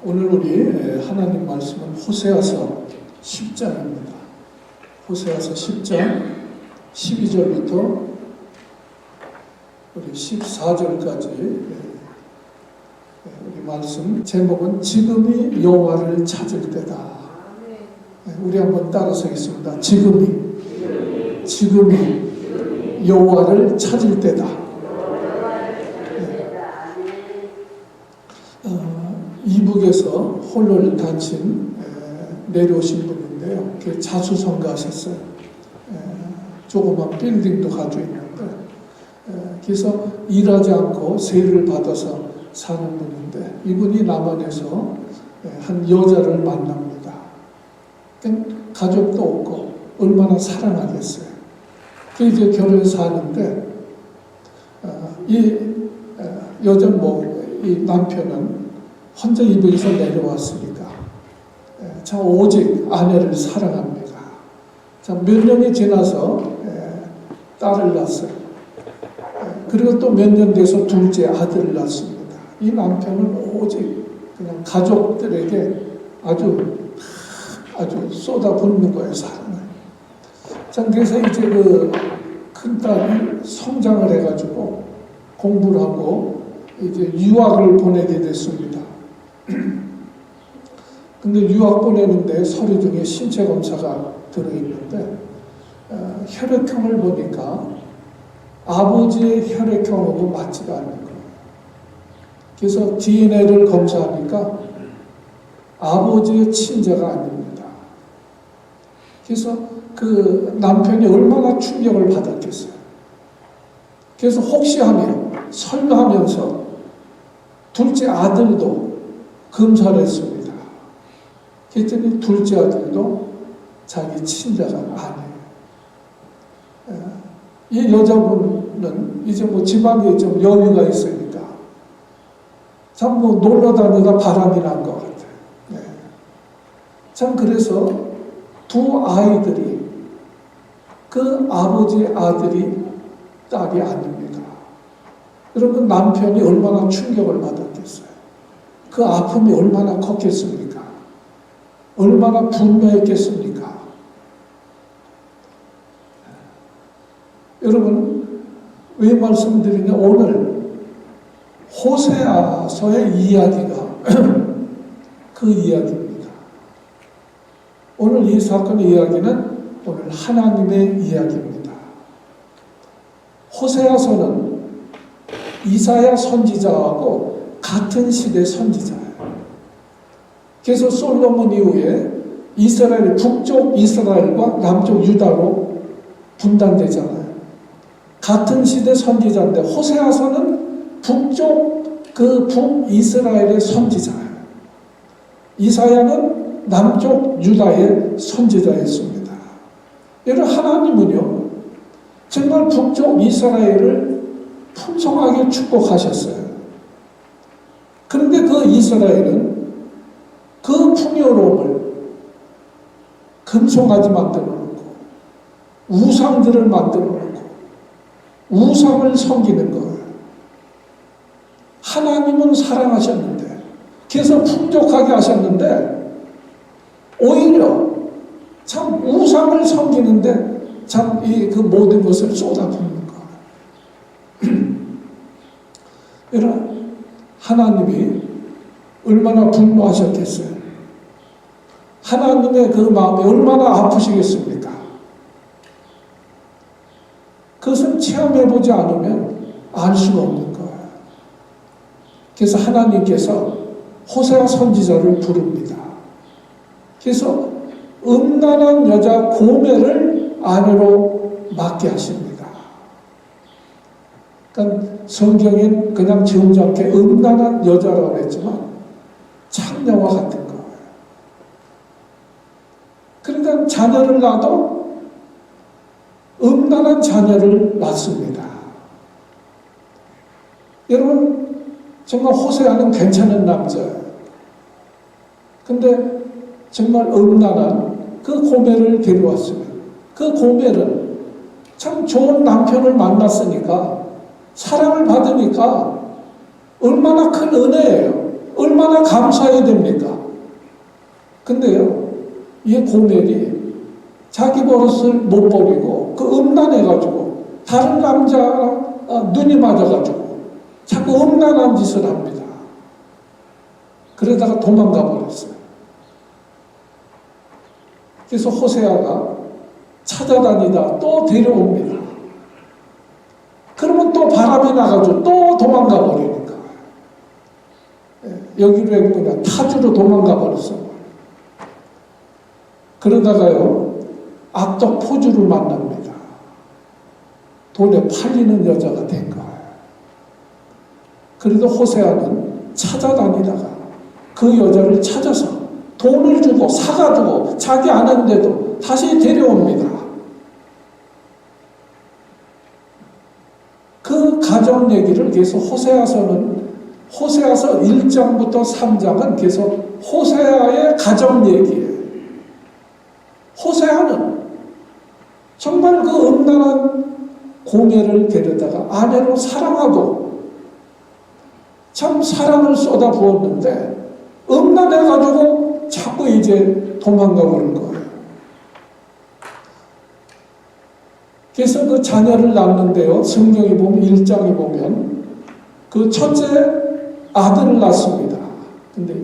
오늘 우리 하나님 말씀은 호세아서 10장입니다. 호세아서 10장 12절부터 우리 14절까지 우리 말씀 제목은 지금이 여호와를 찾을 때다. 우리 한번 따라서겠습니다. 지금이 여호와를 찾을 때다. 이북에서 홀로를 다친 내려오신 분인데요. 자수성가하셨어요. 조그만 빌딩도 가지고 있는데, 그래서 일하지 않고 세를 받아서 사는 분인데, 이분이 남한에서 한 여자를 만납니다. 가족도 없고 얼마나 사랑하겠어요. 이제 결혼해서 사는데, 이 이 남편은 혼자 이북에서 내려왔으니까 참 오직 아내를 사랑합니다. 참 몇 년이 지나서 딸을 낳았어요. 그리고 또 몇 년 돼서 둘째 아들을 낳습니다. 이 남편은 오직 그냥 가족들에게 아주 쏟아붓는 거예요, 사랑을. 참 그래서 이제 그 큰딸이 성장을 해가지고 공부를 하고 이제 유학을 보내게 됐습니다. 근데 유학 보내는데 서류 중에 신체 검사가 들어있는데 혈액형을 보니까 아버지의 혈액형하고 맞지가 않는 거예요. 그래서 DNA를 검사하니까 아버지의 친자가 아닙니다. 그래서 그 남편이 얼마나 충격을 받았겠어요. 그래서 혹시 하며 설마하면서 둘째 아들도 검사를 했습니다. 그랬더니 둘째 아들도 자기 친자가 아니에요. 이 여자분은 이제 집안에 좀 여유가 있으니까 참 놀러 다니다 바람이 난 것 같아요. 참 그래서 두 아이들이 그 아버지의 아들이 딸이 아닙니다. 여러분, 남편이 얼마나 충격을 받았겠어요. 그 아픔이 얼마나 컸겠습니까? 얼마나 분노했겠습니까? 여러분, 왜 말씀드리냐? 오늘 호세아서의 이야기가 그 이야기입니다. 오늘 이 사건의 이야기는 오늘 하나님의 이야기입니다. 호세아서는 이사야 선지자하고 같은 시대 선지자예요. 그래서 솔로몬 이후에 이스라엘, 북쪽 이스라엘과 남쪽 유다로 분단되잖아요. 같은 시대 선지자인데 호세아서는 북쪽 북이스라엘의 선지자예요. 이사야는 남쪽 유다의 선지자였습니다. 여러분, 하나님은요 정말 북쪽 이스라엘을 풍성하게 축복하셨어요. 그런데 그 이스라엘은 그 풍요로움을 금송아지 만들어 놓고 우상들을 만들어 놓고 우상을 섬기는 거예요. 하나님은 사랑하셨는데, 그래서 풍족하게 하셨는데 오히려 참 우상을 섬기는데 참 그 모든 것을 쏟아붓는 거예요. 여러분, 하나님이 얼마나 분노하셨겠어요? 하나님의 그 마음이 얼마나 아프시겠습니까? 그것은 체험해보지 않으면 알 수가 없는 거예요. 그래서 하나님께서 호세아 선지자를 부릅니다. 그래서 음란한 여자 고멜을 아내로 맡게 하십니다. 그러니까 성경엔 그냥 점잖게 음란한 여자라고 했지만 창녀와 같은 거예요. 그러니까 자녀를 낳아도 음란한 자녀를 낳습니다. 여러분, 정말 호세아는 괜찮은 남자예요. 근데 정말 음란한 그 고멜을 데려왔으면 그 고멜은 참 좋은 남편을 만났으니까 사랑을 받으니까 얼마나 큰 은혜예요. 얼마나 감사해야 됩니까? 근데요, 이 고멜이 자기 버릇을 못 버리고 그 음란해가지고 다른 남자랑 눈이 맞아가지고 자꾸 음란한 짓을 합니다. 그러다가 도망가 버렸어요. 그래서 호세아가 찾아다니다 또 데려옵니다. 그러면 또 바람이 나가지고 또 도망가 버리니까 여기로 했구나 타주로 도망가 버렸어. 그러다가요 악덕 포주를 만납니다. 돈에 팔리는 여자가 된 거예요. 그래도 호세아는 찾아다니다가 그 여자를 찾아서 돈을 주고 사가지고 자기 아는데도 다시 데려옵니다. 그 가정 얘기를 계속 호세아서 1장부터 3장은 계속 호세아의 가정 얘기예요. 호세아는 정말 그 음란한 고멜을 데려다가 아내로 사랑하고 참 사랑을 쏟아부었는데 음란해가지고 자꾸 이제 도망가고 그런 거예요. 그래서 그 자녀를 낳는데요. 성경에 보면 1장에 보면 그 첫째 아들을 낳습니다. 근데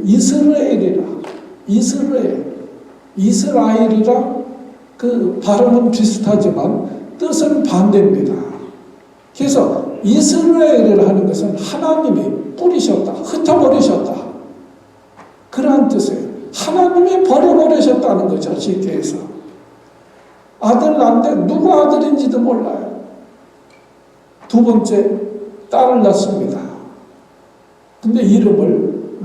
이스라엘이라 그 발음은 비슷하지만 뜻은 반대입니다. 그래서 이스라엘이라 하는 것은 하나님이 뿌리셨다, 흩어버리셨다. 그러한 뜻이에요. 하나님이 버려버리셨다는 거죠. 쉽게 해서. 아들 낳는데 누구 아들인지도 몰라요. 두 번째 딸을 낳습니다. 근데 이름을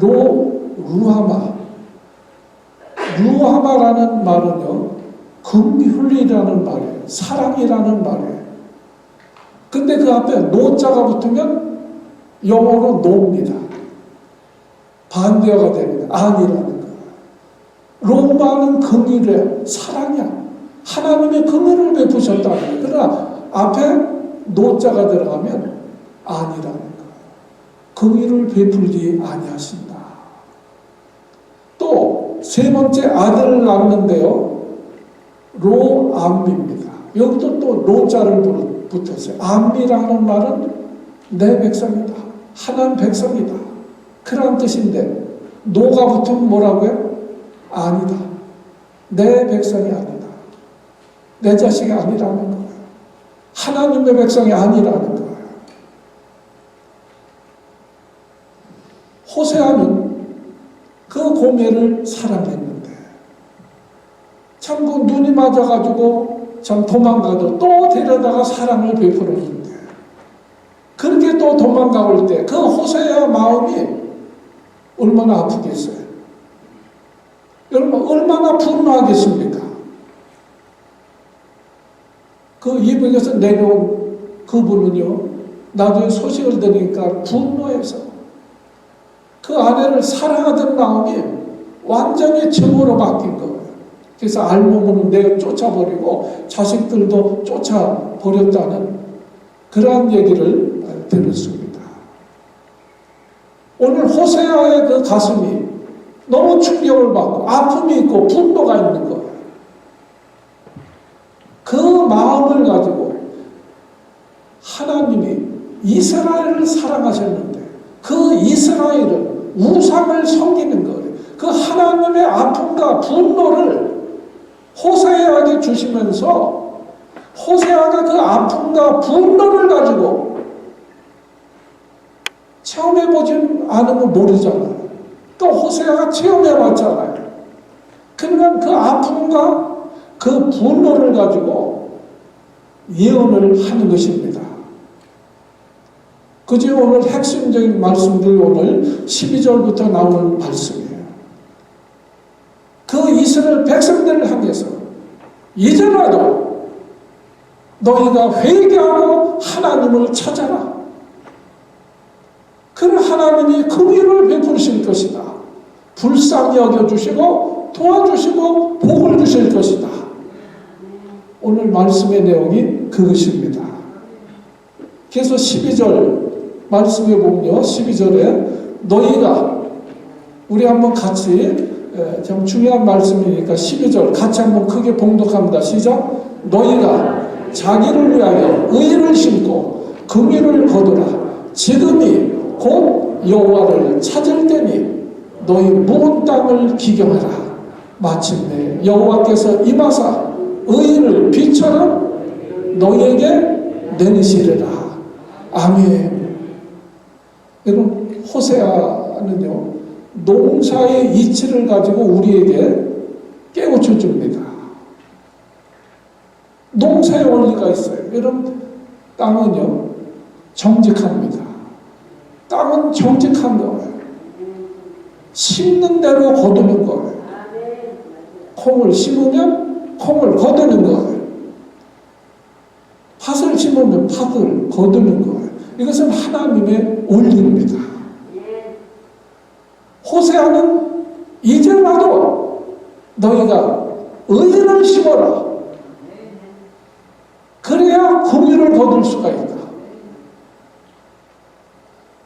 루하마라는 말은요 긍휼이라는 말이에요. 사랑이라는 말이에요. 근데 그 앞에 노자가 붙으면 영어로 노입니다. 반대어가 됩니다. 아니라는 거예요. 로마는 긍휼이에요. 사랑이야. 하나님의 긍휼을 베푸셨다는 거예요. 그러나 앞에 노자가 들어가면 아니라는 거예요. 긍휼을 베풀지 아니하신다. 또 세 번째 아들을 낳는데요. 로암미입니다. 여기도 또 노자를 붙었어요. 암미라는 말은 내 백성이다. 하나님 백성이다. 그런 뜻인데 노가 붙으면 뭐라고요? 아니다. 내 백성이 아니다. 내 자식이 아니라는 거예요. 하나님의 백성이 아니라는 거예요. 호세아는 그 고멜을 사랑했는데 참 그 눈이 맞아가지고 참 도망가도 또 데려다가 사랑을 베풀었는데 그렇게 또 도망가 올 때 그 호세아 마음이 얼마나 아프겠어요. 여러분 얼마나 분노하겠습니까? 그 이북에서 내려온 그분은요 나중에 소식을 들으니까 분노해서 그 아내를 사랑하던 마음이 완전히 증오로 바뀐 거예요. 그래서 알몸으로 내가 쫓아버리고 자식들도 쫓아버렸다는 그러한 얘기를 들었습니다. 오늘 호세아의 그 가슴이 너무 충격을 받고 아픔이 있고 분노가 있는 거예요. 그 마음을 가지고 하나님이 이스라엘을 사랑하셨는데 그 이스라엘은 우상을 섬기는 거예요. 그 하나님의 아픔과 분노를 호세아에게 주시면서 호세아가 그 아픔과 분노를 가지고 체험해보진 않으면 모르잖아요. 또 호세아가 체험해봤잖아요. 그러면 그 아픔과 그 분노를 가지고 예언을 하는 것입니다. 그중 오늘 핵심적인 말씀들이 오늘 12절부터 나오는 말씀이에요. 그 이스라엘 백성들을 향해서 이제라도 너희가 회개하고 하나님을 찾아라. 그런 하나님이 긍휼을 베푸실 것이다. 불쌍히 여겨주시고 도와주시고 복을 주실 것이다. 오늘 말씀의 내용이 그것입니다. 그래서 12절 말씀에 보면요. 12절에 너희가 우리 한번 같이 좀 중요한 말씀이니까 12절 같이 한번 크게 봉독합니다. 시작. 너희가 자기를 위하여 의를 심고 긍휼을 거두라. 지금이 곧 여호와를 찾을 때니 너희 묵은 땅을 기경하라. 마침내 여호와께서 임하사 의를 빛처럼 너희에게 내리시리라. 아멘. 여러분, 호세아는요 농사의 이치를 가지고 우리에게 깨우쳐 줍니다. 농사의 원리가 있어요. 여러분, 땅은요 정직합니다. 땅은 정직한 거예요. 심는 대로 거두는 거예요. 콩을 심으면 콩을 거두는 거예요. 팥을 심으면 팥을 거두는 거예요. 이것은 하나님의 원리입니다. 호세아는 이제라도 너희가 의를 심어라. 그래야 긍휼을 거둘 수가 있다.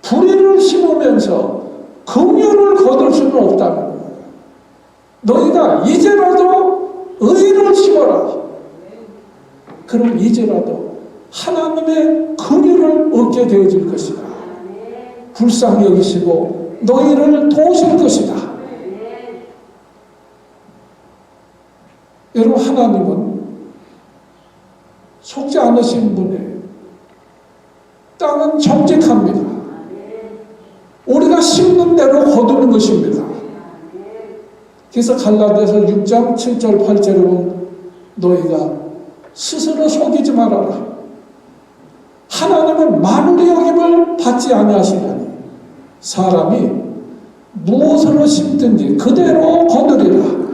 불의를 심으면서 긍휼을 거둘 수는 없다는 거예요. 너희가 이제라도 의를 심어라. 그럼 이제라도 하나님의 긍휼을 얻게 되어질 것이다. 불쌍히 여기시고 너희를 도우실 것이다. 여러분, 하나님은 속지 않으신 분이에요. 땅은 정직합니다. 우리가 심는 대로 거두는 것입니다. 그래서 갈라디아서 6장 7절 8절에 보면 너희가 스스로 속이지 말아라. 하나님은 만물의 여김을 받지 아니하시나니 사람이 무엇으로 심든지 그대로 거두리라.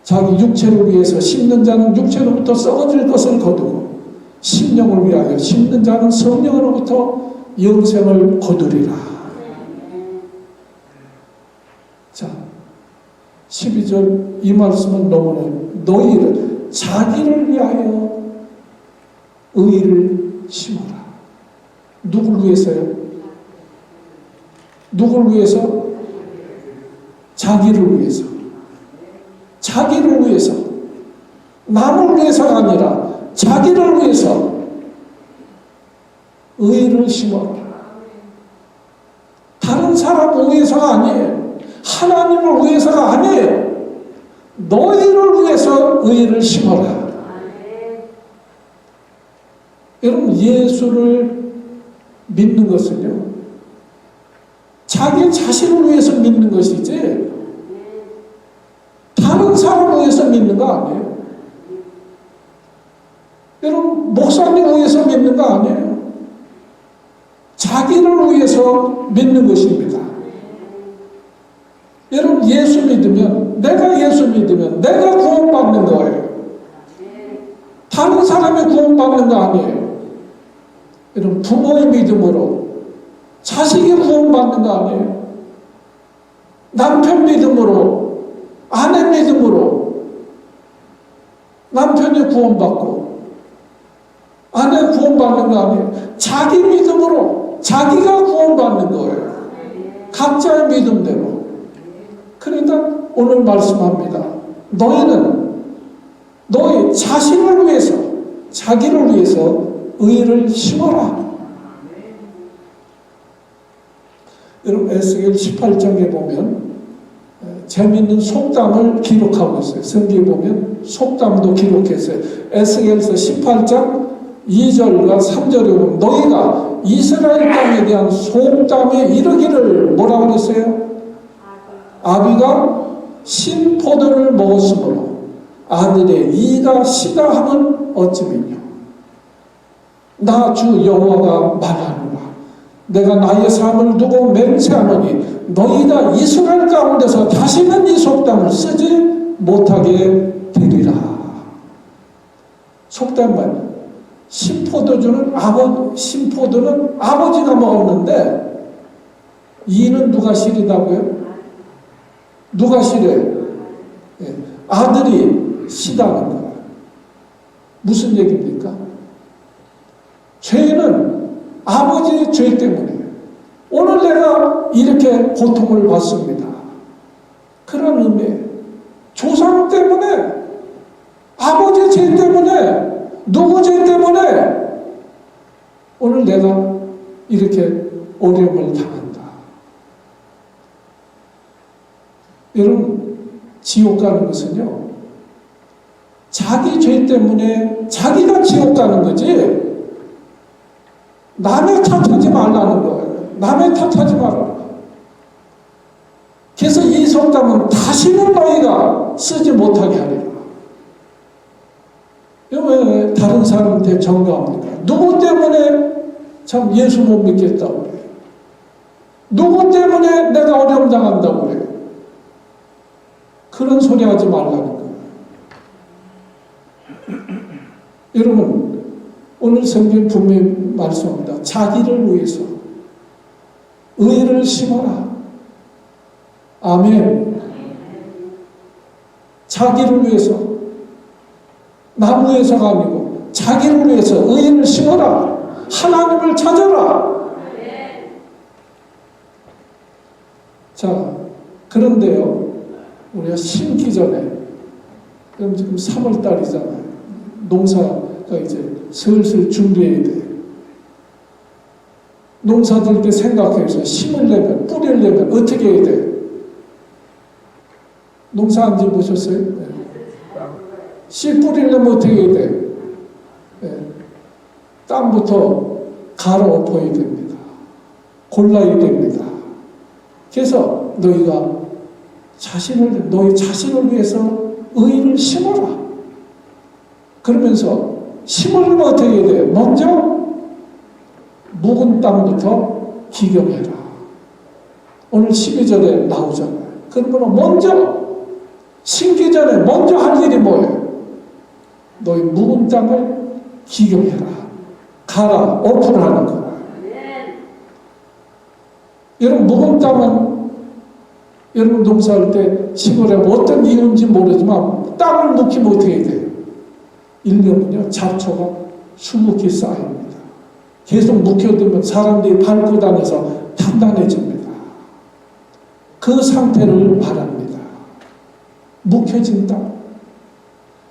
자기 육체를 위해서 심는 자는 육체로부터 썩어질 것을 거두고 심령을 위하여 심는 자는 성령으로부터 영생을 거두리라. 자, 12절 이 말씀은 너무나 너희를 자기를 위하여 의를 심어라. 누굴 위해서요? 누굴 위해서? 자기를 위해서. 자기를 위해서. 남을 위해서가 아니라 자기를 위해서 의를 심어라. 다른 사람을 위해서가 아니에요. 하나님을 위해서가 아니에요. 너희를 위해서 의를 심어라. 여러분, 예수를 믿는 것은요 자기 자신을 위해서 믿는 것이지 다른 사람을 위해서 믿는 거 아니에요. 여러분, 목사님을 위해서 믿는 거 아니에요. 자기를 위해서 믿는 것입니다. 여러분, 예수 믿으면 내가 구원받는 거예요. 다른 사람이 구원받는 거 아니에요. 여러분, 부모의 믿음으로 자식이 구원받는 거 아니에요. 남편 믿음으로 아내 믿음으로 남편이 구원받고 아내 구원받는 거 아니에요. 자기 믿음으로 자기가 구원받는 거예요. 각자의 믿음대로. 그러니까 오늘 말씀합니다. 너희는 너희 자신을 위해서 자기를 위해서 의를 심어라. 여러분, 에스겔 18장에 보면 재미있는 속담을 기록하고 있어요. 성경에 보면 속담도 기록했어요. 에스겔서 18장 2절과 3절에 보면 너희가 이스라엘 땅에 대한 속담에 이르기를 뭐라고 그랬어요? 아비가 신포도를 먹었으므로 아들의 이가 시다 하면 어찌미뇨. 나 주 여호와가 말하노라. 내가 나의 삶을 두고 맹세하노니 너희가 이스라엘 가운데서 다시는 이 속담을 쓰지 못하게 되리라. 속담만 신포도는 아버지가 먹었는데 이는 누가 시리다고요? 누가 시려요? 아들이 시다는 거예요. 무슨 얘기입니까? 죄는 아버지의 죄 때문이에요. 오늘 내가 이렇게 고통을 받습니다. 그런 의미에 조상 때문에, 아버지 죄 때문에, 누구 죄 때문에 오늘 내가 이렇게 어려움을 당한다. 여러분, 지옥 가는 것은요, 자기 죄 때문에 자기가 지옥 가는 거지, 남의 탓하지 말라는 거예요. 남의 탓하지 말라. 그래서 이 속담은 다시는 너희가 쓰지 못하게 하리라. 왜 다른 사람한테 전가합니까? 누구 때문에 참 예수 못 믿겠다고 그래요? 누구 때문에 내가 어려움 당한다고 그래요? 그런 소리 하지 말라는 거예요. 여러분, 오늘 성경 분명히 말씀합니다. 자기를 위해서 의를 심어라. 아멘. 자기를 위해서, 남 위해서가 아니고 자기를 위해서 의를 심어라. 하나님을 찾아라. 자, 그런데요, 우리가 심기 전에, 그럼 지금 3월 달이잖아요. 농사가 이제 슬슬 준비해야 돼. 농사들 때 생각해서 심으려면, 뿌리려면 어떻게 해야 돼? 농사 안 지어보셨어요? 네. 씨 뿌리려면 어떻게 해야 돼? 네. 땅부터 갈아 엎어야 됩니다. 골라야 됩니다. 그래서 너희가 너희 자신을 위해서 의를 심어라. 그러면서 심으려면 어떻게 해야 돼? 먼저 묵은 땅부터 기경해라. 오늘 12절에 나오잖아요. 그러면 먼저 심기 전에 먼저 할 일이 뭐예요? 너희 묵은 땅을 기경해라. 갈아 오픈하는 거야. 여러분, 묵은 땅은 여러분 농사할 때 시골에 어떤 이유인지 모르지만 땅을 묵히면 어떻게 해야 돼요? 1년은요 잡초가 수북히 쌓입니다. 계속 묵혀두면 사람들이 밟고 다녀서 단단해집니다. 그 상태를 바랍니다. 묵혀진 땅.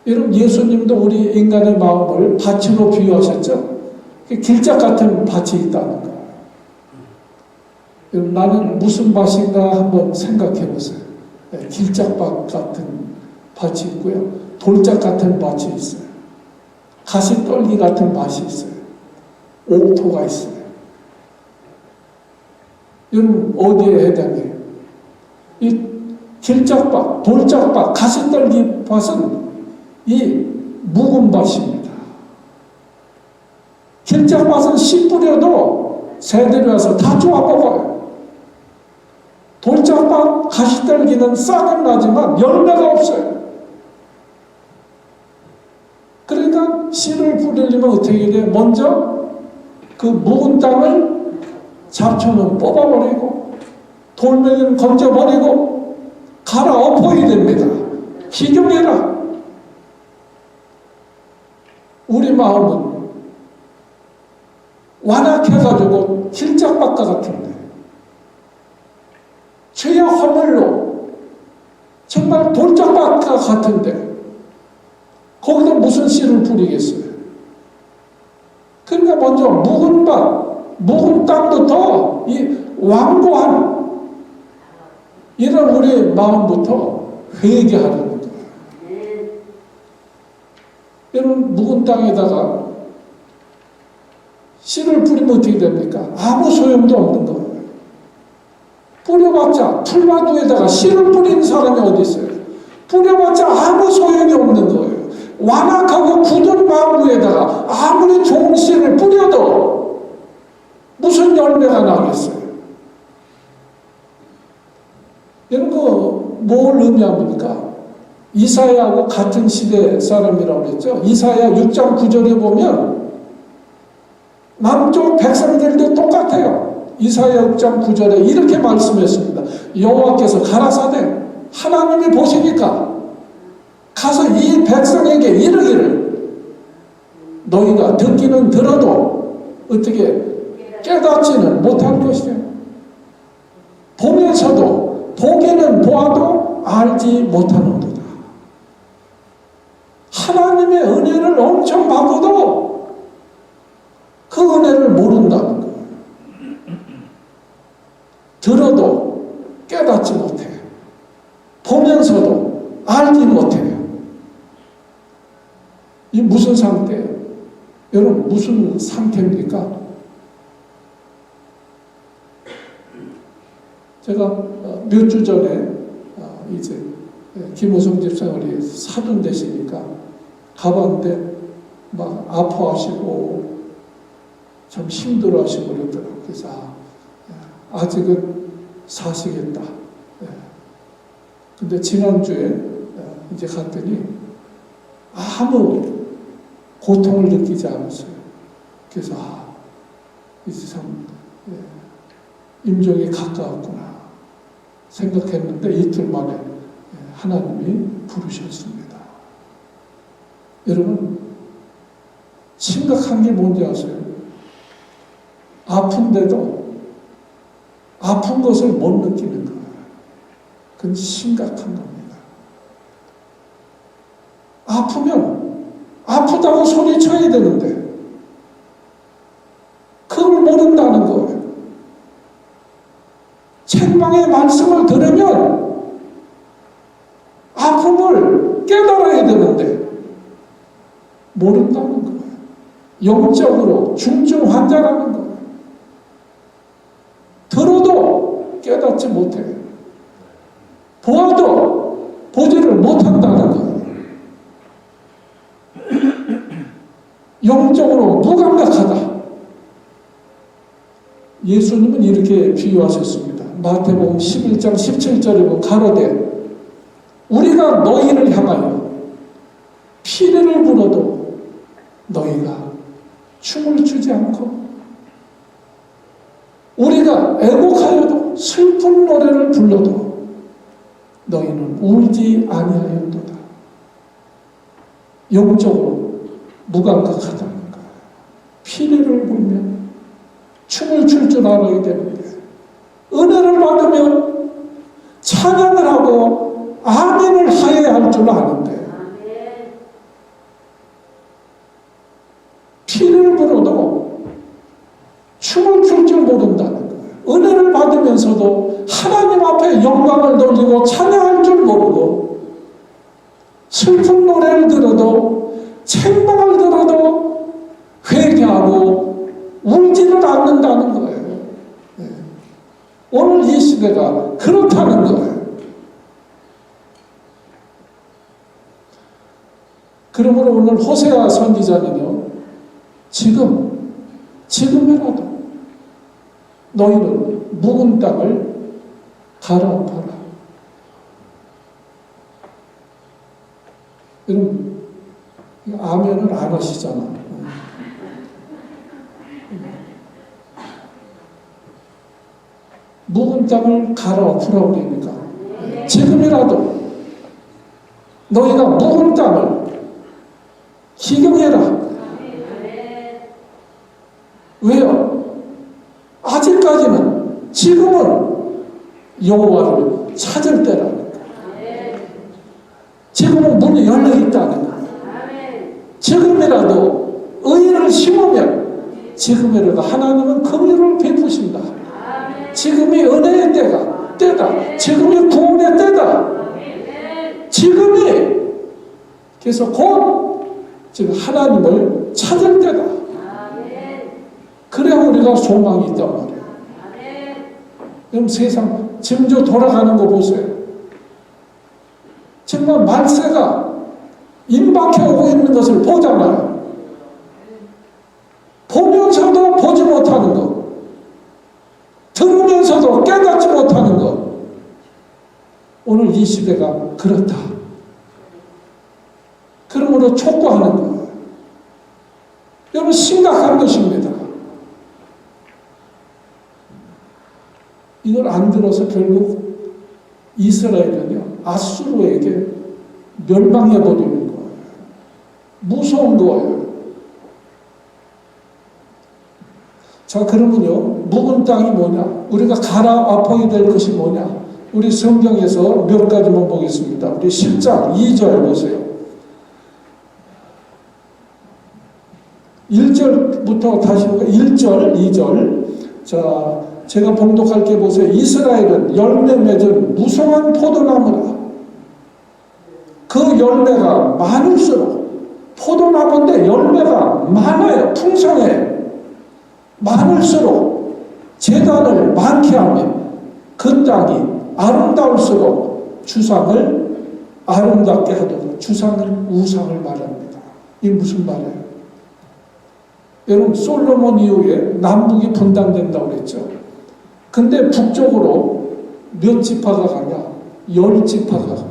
여러분, 예수님도 우리 인간의 마음을 밭으로 비유하셨죠? 길짝 같은 밭이 있다는 거예요. 여러분, 나는 무슨 밭인가 한번 생각해 보세요. 길짝밭 같은 밭이 있고요. 돌짝 같은 밭이 있어요. 가시떨기 같은 밭이 있어요. 옥토가 있어요. 여러분, 어디에 해당해요? 이 길짝밭, 돌짝밭, 가시떨기 밭은 이 묵은 밭입니다. 길짝밭은 씨 뿌려도 새들이 와서 다 쪼아 먹어요. 돌짝밭, 가시떨기는 싹은 나지만 열매가 없어요. 그러니까 씨를 뿌리려면 어떻게 해야 돼요? 먼저 그 묵은 땅을 잡초는 뽑아버리고 돌멩이는 건져버리고 갈아 엎어야 됩니다. 기경해라. 우리 마음은 완악해가지고 길짝밭과 같은데 죄의 허물로 정말 돌짝밭과 같은데 거기다 무슨 씨를 뿌리겠어요? 그러니까 먼저 묵은 밭, 묵은 땅부터 이 완고한 이런 우리 마음부터 회개하는 거예요. 여러분, 묵은 땅에다가 씨를 뿌리면 어떻게 됩니까? 아무 소용도 없는 거예요. 뿌려봤자 풀밭위에다가 씨를 뿌리는 사람이 어디 있어요? 뿌려봤자 아무 소용이 없는 거예요. 완악하고 굳은 마음 위에다가 아무리 좋은 씨를 뿌려도 무슨 열매가 나겠어요? 이런 거 뭘 의미합니까? 이사야하고 같은 시대 사람이라고 그랬죠. 이사야 6장 9절에 보면 남쪽 백성들도 똑같아요. 이사야 6장 9절에 이렇게 말씀했습니다. 여호와께서 가라사대 하나님이 보시니까 가서 이 백성에게 이르기를 너희가 듣기는 들어도 어떻게 깨닫지는 못할 것이다. 보면서도 보기는 보아도 알지 못하는도다. 하나님의 은혜를 엄청 받고도 그 은혜를 모른다는 거예요. 들어도 깨닫지 못해요. 보면서도 알지 못해요. 이 무슨 상태예요? 여러분, 무슨 상태입니까? 제가 몇 주 전에 이제 김호성 집사님이 사돈 되시니까 가봤는데 막 아파하시고 참 힘들어하시고 그러더라고요. 그래서 아직은 사시겠다. 근데 지난주에 이제 갔더니 아무 고통을 느끼지 않았어요. 그래서 이제 참 임종이 가까웠구나 생각했는데 이틀 만에 하나님이 부르셨습니다. 여러분, 심각한 게 뭔지 아세요? 아픈데도 아픈 것을 못 느끼는 거예요. 그건 심각한 겁니다. 아프면 아프다고 소리쳐야 되는데 그걸 모른다는 거예요. 책망의 말씀을 들으면 아픔을 깨달아야 되는데 모른다는 거예요. 영적으로 중증 환자라는 거예요. 들어도 깨닫지 못해요. 보아도 보지를 못한다는 거예요. 영적으로 무감각하다. 예수님은 이렇게 비유하셨습니다. 마태복음 11장 17절에 보면 가로되 우리가 너희를 향하여 피리를 불어도 너희가 춤을 추지 않고 우리가 애곡하여도 슬픈 노래를 불러도 너희는 울지 아니하였도다. 영적으로 무감각하다는 거예요. 피리를 불면 춤을 출 줄 알아야 되는데 은혜를 받으면 찬양을 하고 아멘을 하여야 할 줄 아는데 피리를 불어도 춤을 출 줄 모른다는 거예요. 은혜를 받으면서도 하나님 앞에 영광을 돌리고 찬양할 줄 모르고 슬픈 노래를 들어도 책망을 들어도 회개하고 울지를 않는다는 거예요. 오늘 이 시대가 그렇다는 거예요. 그러므로 오늘 호세아 선지자는요, 지금이라도 너희는 묵은 땅을 갈아엎어라. 여러분, 아멘을 안 하시잖아. 묵은 땅을 갈아엎으라고 그러니까 지금이라도 너희가 묵은 땅을 기경해라. 왜요? 아직까지는 지금은 여호와를 찾을 때라니까. 지금은 문이 열려 있다는 거예요. 지금이라도 의를 심으면 지금이라도 하나님은 긍휼을 베푸신다. 지금이 은혜의 때다. 지금이 구원의 때다. 지금이 그래서 곧 지금 하나님을 찾을 때다. 그래야 우리가 소망이 있단 말이에요. 그럼 세상 지금 저 돌아가는 거 보세요. 정말 말세가 임박해 오고 있는 것을 보잖아요. 보면서도 보지 못하는 것, 들으면서도 깨닫지 못하는 것. 오늘 이 시대가 그렇다. 그러므로 촉구하는 거예요. 여러분, 심각한 것입니다. 이걸 안 들어서 결국 이스라엘은요, 아수르에게 멸망해버리는 거예요. 무서운 거예요. 자, 그러면요, 묵은 땅이 뭐냐? 우리가 갈아엎어야 될 것이 뭐냐? 우리 성경에서 몇 가지만 보겠습니다. 우리 10장 2절 보세요. 1절부터 다시 볼까요? 1절, 2절. 자, 제가 봉독할게 보세요. 이스라엘은 열매 맺은 무성한 포도나무라. 그 열매가 많을수록, 포도나무인데 열매가 많아요. 풍성해. 많을수록 제단을 많게 하면 그 땅이 아름다울수록 주상을 아름답게 하도록, 주상은 우상을 말합니다. 이게 무슨 말이에요? 여러분, 솔로몬 이후에 남북이 분단된다고 그랬죠. 근데 북쪽으로 몇 지파가 가냐? 10지파가 가요.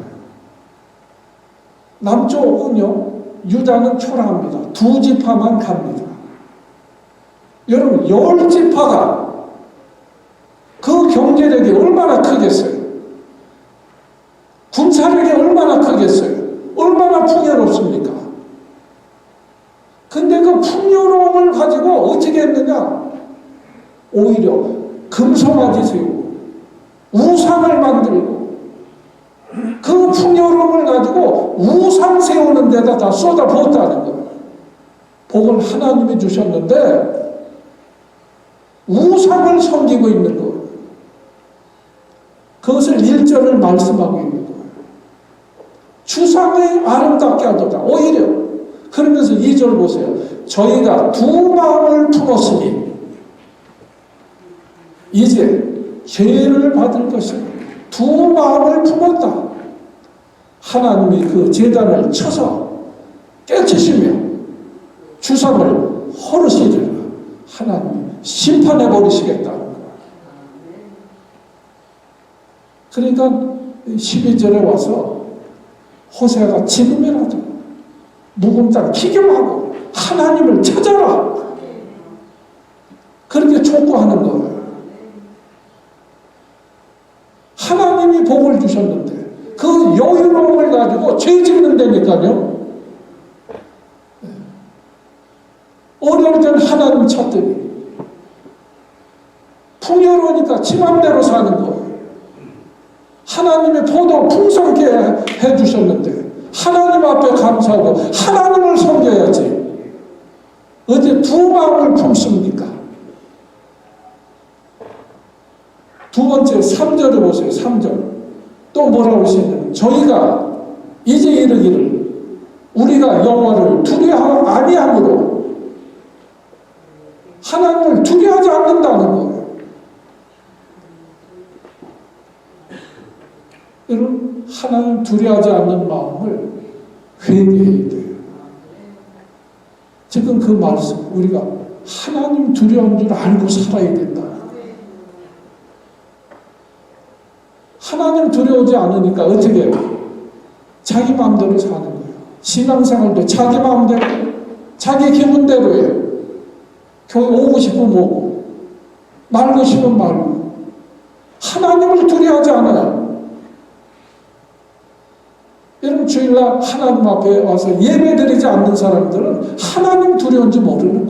남쪽은요, 유다는 초라합니다. 2지파만 갑니다. 여러분, 10지파가 그 경제력이 얼마나 크겠어요? 군사력이 얼마나 크겠어요? 얼마나 풍요롭습니까? 근데 그 풍요로움을 가지고 어떻게 했느냐? 오히려 금송아지 세우고 우상을 만들고 그 풍요로움을 가지고 우상 세우는 데다 다 쏟아부었다는 거예요. 복을 하나님이 주셨는데 우상을 섬기고 있는 거예요. 그것을 1절을 말씀하고 있는 거예요. 주상을 아름답게 하도다. 오히려 그러면서 2절 보세요. 저희가 두 마음을 품었으니 이제 죄를 받을 것이다. 두 마음을 품었다. 하나님이 그 제단을 쳐서 깨치시며 주상을 허르시리라. 하나님이 심판해 버리시겠다는 거예요. 그러니까 12절에 와서 호세아가 지금이라도 묵은 땅 기경하고 하나님을 찾아라. 그렇게 촉구하는 거예요. 하나님이 복을 주셨는데 그 여유로움을 가지고 죄 짓는 데니까요. 어려울 때는 하나님 찾더니 풍요로우니까 지 맘대로 사는 거예요. 하나님의 포도 풍성케 해주셨는데 하나님 앞에 감사하고 하나님을 섬겨야지. 어디 두 마음을 품습니까? 두 번째 3절에 보세요. 3절 또 뭐라고 하시냐면 저희가 이제 이르기를 우리가 여호와를 두려워 아니함으로 하나님을 두려워하지 않는다는 거예요. 여러분, 하나님 두려워하지 않는 마음을 회개해야 돼요. 지금 그 말씀, 우리가 하나님 두려운 줄 알고 살아야 된다. 하나님 두려워하지 않으니까 어떻게 해요? 자기 마음대로 사는 거예요. 신앙생활도 자기 마음대로, 자기 기분대로 해요. 교회 오고 싶으면 오고, 말고 싶으면 말고. 하나님을 두려워하지 않아요. 여러분, 주일날 하나님 앞에 와서 예배드리지 않는 사람들은 하나님 두려운지 모르는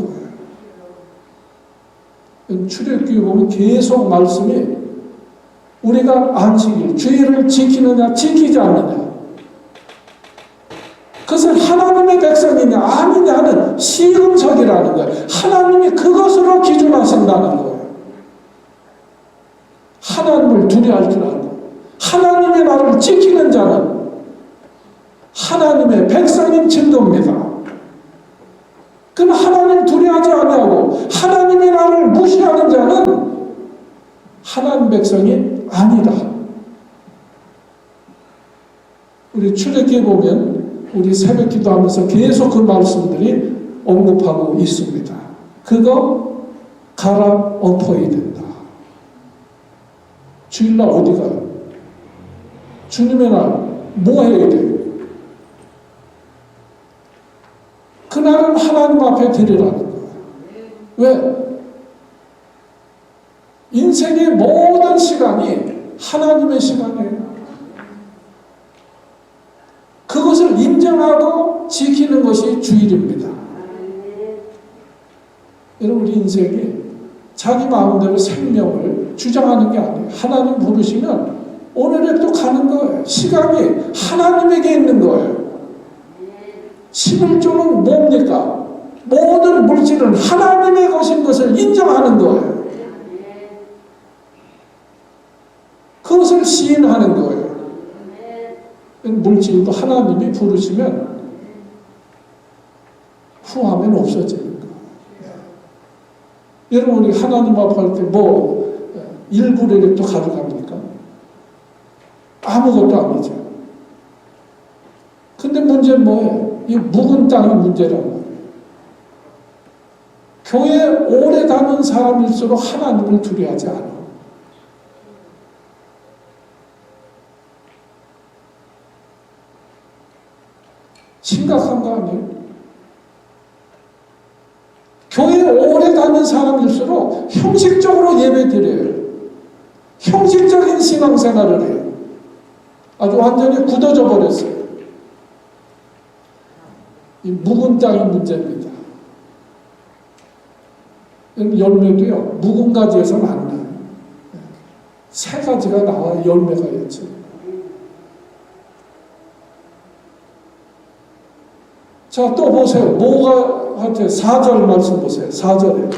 거예요. 출애굽기에 보면 계속 말씀이 우리가 안식일, 주일을 지키느냐 지키지 않느냐, 그것은 하나님의 백성이냐 아니냐는 시금석이라는 거예요. 하나님이 그것으로 기준하신다는 거예요. 하나님을 두려워할 줄 알고 하나님의 나라를 지키는 자는 하나님의 백성인 증거입니다. 그럼 하나님 두려워하지 아니하고 하나님의 나라를 무시하는 자는 하나님 백성이 아니다. 우리 출애굽기에 보면 우리 새벽 기도하면서 계속 그 말씀들이 언급하고 있습니다. 그거 갈아엎어야 된다. 주일날 어디 가요? 주님의 날 뭐 해야 돼요? 그날은 하나님 앞에 드리라는 거예요. 왜? 인생의 모든 시간이 하나님의 시간이에요. 그것을 인정하고 지키는 것이 주일입니다. 여러분, 우리 인생이 자기 마음대로 생명을 주장하는 게 아니에요. 하나님 부르시면 오늘에 또 가는 거예요. 시간이 하나님에게 있는 거예요. 11조는 뭡니까? 모든 물질은 하나님의 것인 것을 인정하는 거예요. 그것을 시인하는 거예요. 물질도 하나님이 부르시면 후하면 없어지는 거예요. 여러분, 우리 하나님 앞에 할 때 뭐 일부러라도 가져갑니까? 아무것도 아니죠. 근데 문제는 뭐예요? 이 묵은 땅이 문제란 말이에요. 교회에 오래 다닌 사람일수록 하나님을 두려워하지 않아. 심각한 거 아니에요? 교회에 오래 다닌 사람일수록 형식적으로 예배드려요. 형식적인 신앙생활을 해요. 아주 완전히 굳어져 버렸어요. 이 묵은 땅이 문제입니다. 열매도요, 묵은 가지에서는 안 나요. 새 가지가 나와 열매가 있죠. 자, 또 보세요. 뭐가 하여튼 4절 말씀 보세요. 4절에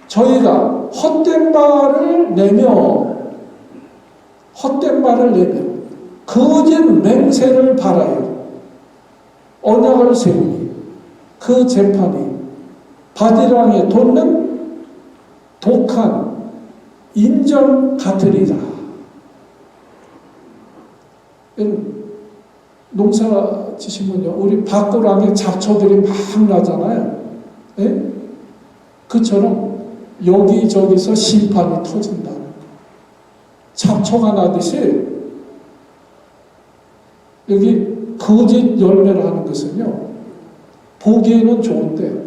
저희가 헛된 말을 내며 거짓 맹세를 바라요. 언약을 세우니 그 재판이 바디랑에 돋는 독한 인정 같으리라. 농사 지시면요, 우리 밭고랑에 잡초들이 막 나잖아요. 예? 그처럼 여기저기서 심판이 터진다는 거예요. 잡초가 나듯이 여기 거짓 열매를 하는 것은요, 보기에는 좋은데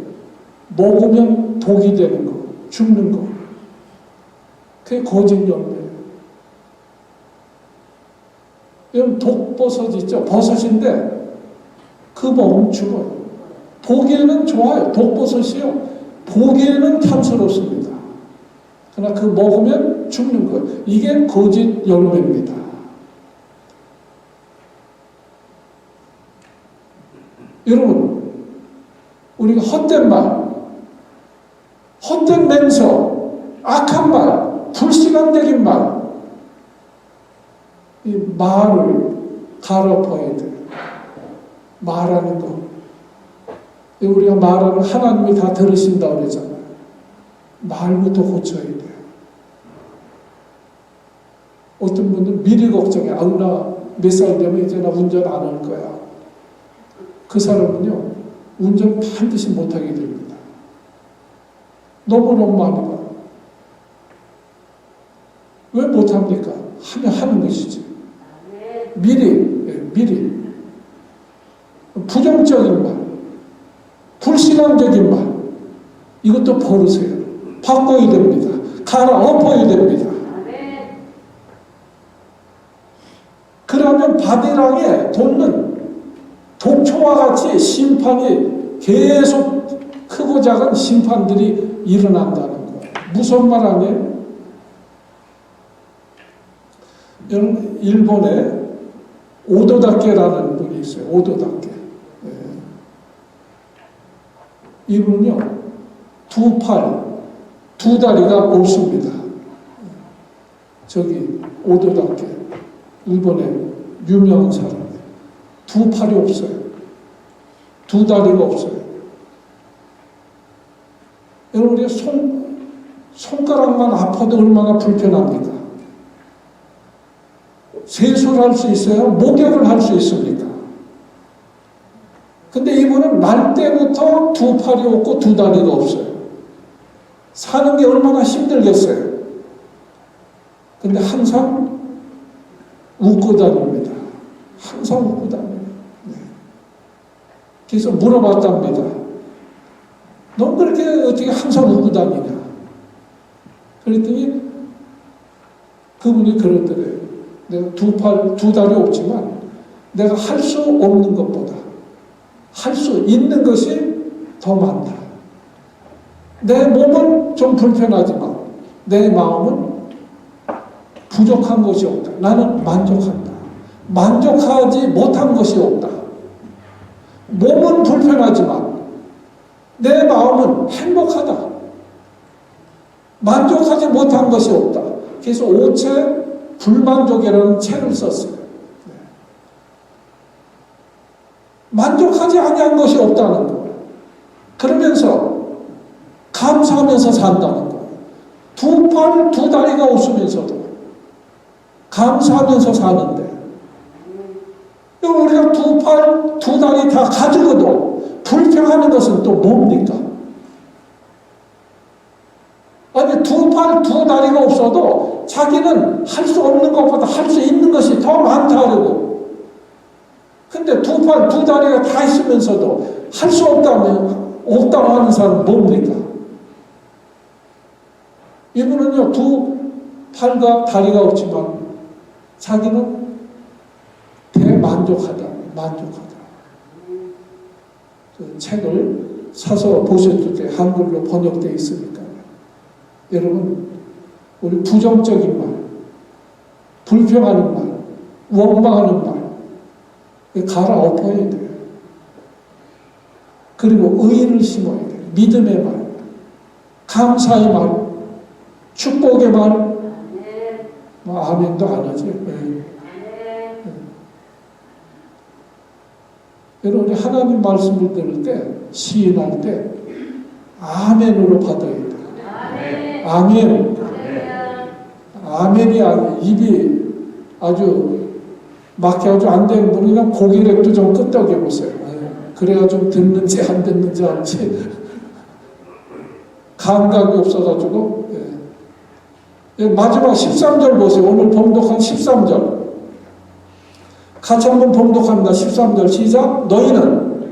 먹으면 독이 되는 거, 죽는 거. 그게 거짓 열매예요. 여러분, 독버섯 있죠? 버섯인데 그 먹으면 죽어요. 보기에는 좋아요. 독버섯이요. 보기에는 탐스럽습니다. 그러나 그 먹으면 죽는 거예요. 이게 거짓 열매입니다. 여러분, 우리가 헛된 말, 헛된 맹서, 악한 말, 불시간적인 말, 이 말을 갈아엎어야 돼요. 말하는 거. 우리가 말하는 하나님이 다 들으신다 그러잖아요. 말부터 고쳐야 돼요. 어떤 분들은 미리 걱정해. 아우, 나 몇 살 되면 이제 나 운전 안 할 거야. 그 사람은요, 운전 반드시 못하게 됩니다. 너무너무 많이 봐요. 왜 못합니까? 하면 하는 것이지. 미리. 부정적인 말, 불신앙적인 말, 이것도 버리세요. 바꿔야 됩니다. 갈아엎어야 됩니다. 그러면 바디랑에 돋는 독초와 같이 심판이 계속 크고 작은 심판들이 일어난다는 거예요. 무슨 말 아니에요? 여러분, 일본에 오도다케라는 분이 있어요. 오도다케. 이분은요, 두 팔, 두 다리가 없습니다. 저기 오도다케, 일본의 유명한 사람이에요. 두 팔이 없어요. 두 다리가 없어요. 여러분, 우리 손가락만 아파도 얼마나 불편합니까? 세수를 할 수 있어요? 목욕을 할 수 있습니까? 근데 이분은 날 때부터 두 팔이 없고 두 다리가 없어요. 사는 게 얼마나 힘들겠어요. 근데 항상 웃고 다닙니다. 항상 웃고 다녀요. 그래서 물어봤답니다. 넌 그렇게 어떻게 항상 웃고 다니냐? 그랬더니 그분이 그러더래요. 내가 두 다리 없지만 내가 할 수 없는 것보다 할 수 있는 것이 더 많다. 내 몸은 좀 불편하지만 내 마음은 부족한 것이 없다. 나는 만족한다. 만족하지 못한 것이 없다. 몸은 불편하지만 내 마음은 행복하다. 만족하지 못한 것이 없다. 그래서 오체 불만족이라는 책을 썼어요. 만족하지 아니한 것이 없다는 거예요. 그러면서 감사하면서 산다는 거예요. 두 팔, 두 다리가 없으면서도 감사하면서 사는데, 우리가 두 팔, 두 다리 다 가지고도 불평하는 것은 또 뭡니까? 아니, 두 팔, 두 다리가 없어도 자기는 할 수 없는 것보다 할 수 있는 것이 더 많다고. 근데 두 팔, 두 다리가 다 있으면서도 할 수 없다고 하는 사람은 뭡니까? 이분은요, 두 팔과 다리가 없지만 자기는 대만족하다. 그 책을 사서 보셨을 때 한글로 번역되어 있으니까요. 여러분, 우리 부정적인 말, 불평하는 말, 원망하는 말, 갈아엎어야 돼요. 그리고 의의를 심어야 돼요. 믿음의 말, 감사의 말, 축복의 말, 아멘도 안 하죠. 여러분이 하나님 말씀을 들을 때, 시인할 때, 아멘으로 받아야 돼요. 아멘. 아멘이 입이 아주 막히 아주 안 되는 분은 그냥 고기력도 좀 끄덕여 보세요. 그래야 좀 듣는지 안 듣는지 알지. 감각이 없어가지고. 마지막 13절 보세요. 오늘 봉독한 13절. 같이 한번 봉독합니다. 13절 시작. 너희는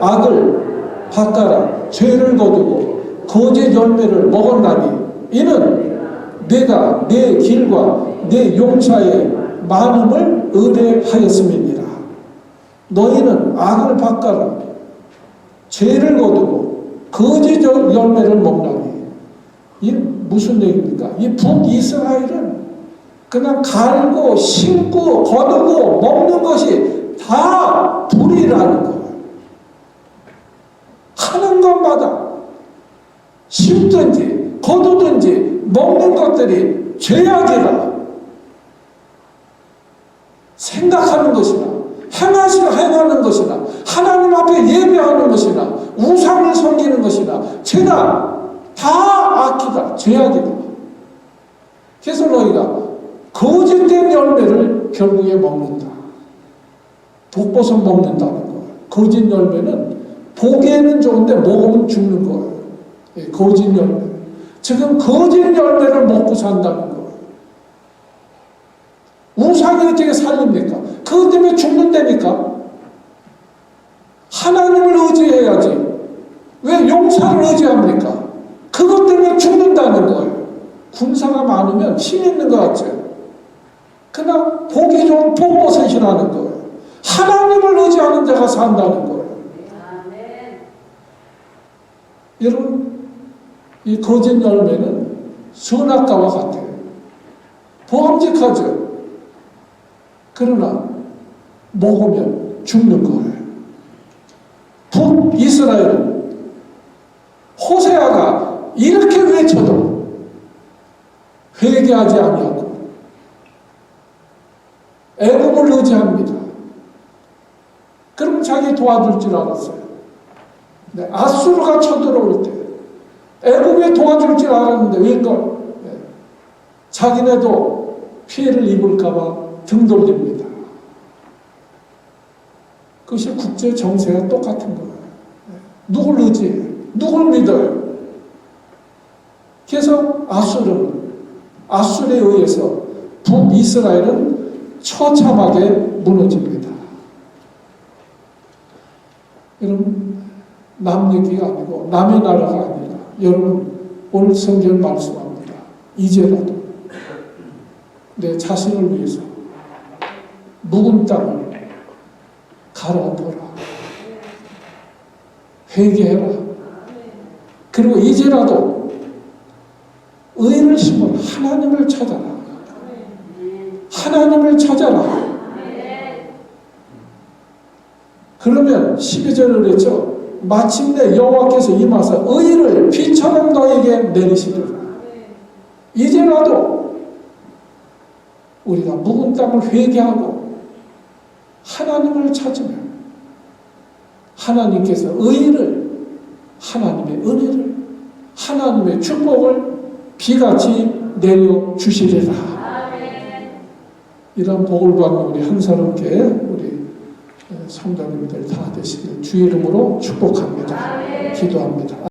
악을 바꿔라. 죄를 거두고 거짓 열매를 먹었나니 이는 내가 내 길과 내 용사의 많음을 의뢰하였음이니라. 너희는 악을 바꿔라. 죄를 거두고 거짓 열매를 먹나니. 이 무슨 얘기입니까? 이 북이스라엘은 그냥 갈고 심고 거두고 먹는 것이 다 불이라는 거예요. 하는 것마다 심든지 거두든지 먹는 것들이 죄악이라 생각하는 것이나 행하는 것이나 하나님 앞에 예배하는 것이나 우상을 섬기는 것이나 죄다 다 악이다. 죄악이다. 그래서 너희가 거짓된 열매를 결국에 먹는다. 독버섯 먹는다는 거예요. 거짓 열매는 보기에는 좋은데 먹으면 죽는 거예요. 거짓 열매. 지금 거짓 열매를 먹고 산다는 거예요. 우상이 어떻게 살립니까? 그것 때문에 죽는다니까? 하나님을 의지해야지. 왜 용사를 의지합니까? 그것 때문에 죽는다는 거예요. 군사가 많으면 힘 있는 것 같죠? 그냥 보기 좋은 독버섯이라는 거예요. 하나님을 의지하는 자가 산다는 거예요. 여러분, 이 거짓 열매는 선악과와 같아요. 보암직하죠. 그러나 먹으면 죽는 거예요. 북이스라엘은 호세아가 이렇게 외쳐도 회개하지 아니하고 애굽을 의지합니다. 그럼 자기 도와줄 줄 알았어요. 근데 아수르가 쳐들어올 때 애굽에 도와줄 줄 알았는데 웬걸? 자기네도 피해를 입을까봐 등 돌립니다. 그것이 국제 정세가 똑같은 거예요. 누굴 의지해요? 누굴 믿어요? 그래서 아수르에 의해서 북이스라엘은 처참하게 무너집니다. 여러분, 남 얘기가 아니고 남의 나라가 아니라 여러분 오늘 성경 말씀합니다. 이제라도 내 자신을 위해서 묵은 땅을 갈아엎어라. 회개해라. 그리고 이제라도 의를 심어 하나님을 찾아라. 하나님을 찾아라. 그러면 12절을 그랬죠. 마침내 여호와께서 임하사 의를 비처럼 너에게 내리시리라. 이제라도 우리가 묵은 땅을 회개하고 하나님을 찾으면 하나님께서 의를, 하나님의 은혜를, 하나님의 축복을 비같이 내려주시리라. 이런 복을 받는 우리 한사람께 우리 성도님들 다 되시길 주의 이름으로 축복합니다. 기도합니다.